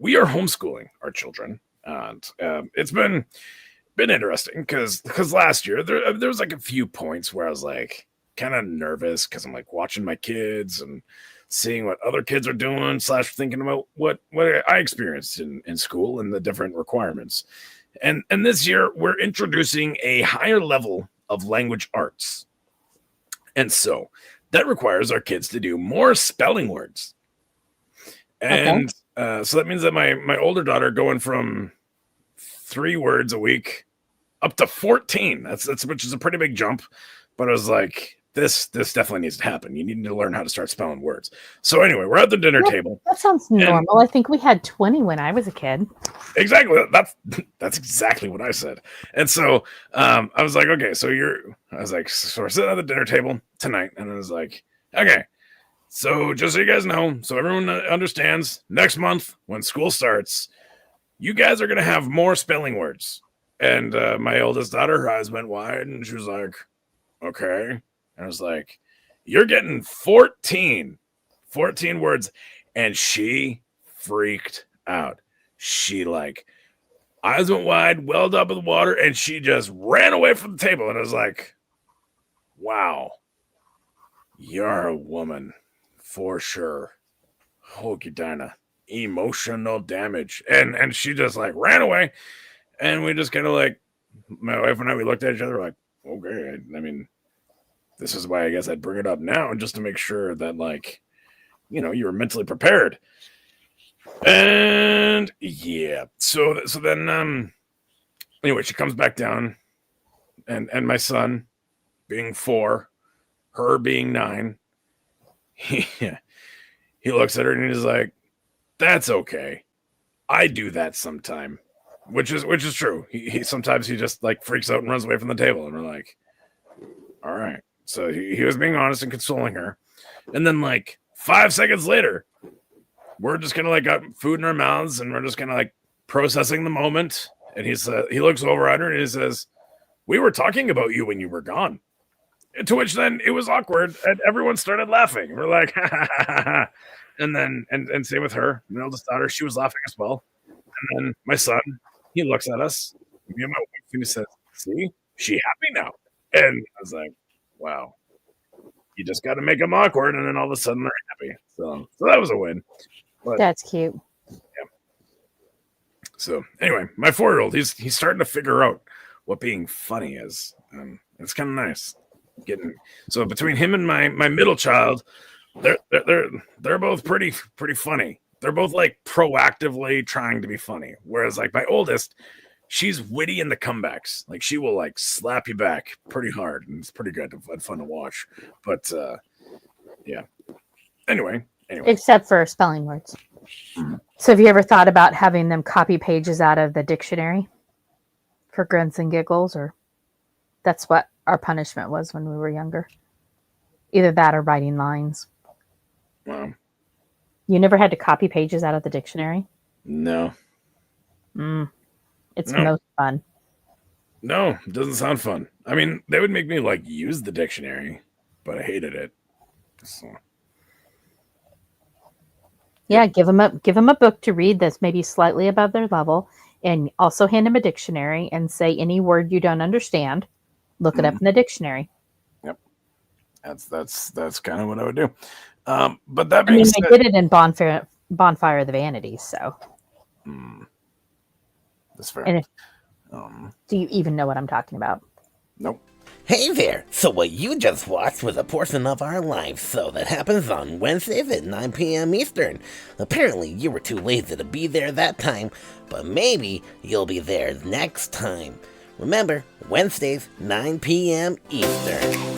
we are homeschooling our children, and it's been interesting because last year there was like a few points where I was like kind of nervous because I'm like watching my kids and seeing what other kids are doing / thinking about what I experienced in school and the different requirements. And this year we're introducing a higher level of language arts. And so that requires our kids to do more spelling words. And so that means that my older daughter going from 3 words a week up to 14. That's which is a pretty big jump. But I was like, this definitely needs to happen. You need to learn how to start spelling words. So anyway, we're at the dinner table. That sounds normal. I think we had 20 when I was a kid. Exactly. That's exactly what I said. And so I was like, okay, so we're sitting at the dinner table tonight, and I was like, okay, so just so you guys know, so everyone understands, next month when school starts, you guys are gonna have more spelling words. And my oldest daughter, her eyes went wide, and she was like, okay. And I was like, you're getting 14 words. And she freaked out. She like eyes went wide, welled up with water, and she just ran away from the table. And I was like, wow, you're a woman for sure. Holy Dinah, emotional damage. And she just like ran away. And we just kind of like, my wife and I, we looked at each other like, okay, I mean, this is why I guess I'd bring it up now, just to make sure that, like, you know, you were mentally prepared. And yeah, so then anyway, she comes back down, and my son, being 4, her being 9, he looks at her and he's like, "That's okay. I do that sometime," which is true. He sometimes he just like freaks out and runs away from the table, and we're like, all right. So he was being honest and consoling her. And then like 5 seconds later, we're just kind of like got food in our mouths and we're just kind of like processing the moment. And he looks over at her and he says, "We were talking about you when you were gone." To which then it was awkward and everyone started laughing. We're like, ha, ha, ha, ha. And then and same with her, my eldest daughter, she was laughing as well. And then my son, he looks at us, me and my wife, and he says, "See, she happy now." And I was like, wow, you just got to make them awkward, and then all of a sudden they're happy. So that was a win. But, that's cute. Yeah. So anyway, my 4-year-old, he's starting to figure out what being funny is. It's kind of nice. So between him and my middle child, they're both pretty funny. They're both like proactively trying to be funny. Whereas like my oldest, she's witty in the comebacks. Like she will like slap you back pretty hard, and it's pretty good and fun to watch. But yeah. Anyway. Except for spelling words. So have you ever thought about having them copy pages out of the dictionary for grins and giggles? Or that's what our punishment was when we were younger. Either that or writing lines. Wow. You never had to copy pages out of the dictionary? No. It's most fun. No, it doesn't sound fun. I mean, they would make me like use the dictionary, but I hated it. So. Yeah, give them a book to read that's maybe slightly above their level, and also hand them a dictionary and say any word you don't understand, look it up in the dictionary. Yep, that's kind of what I would do. But that being said, I did it in Bonfire of the Vanities, so. That's fair. And do you even know what I'm talking about? Nope. Hey there! So what you just watched was a portion of our live show that happens on Wednesdays at 9 p.m. Eastern. Apparently you were too lazy to be there that time, but maybe you'll be there next time. Remember, Wednesdays, 9 p.m. Eastern.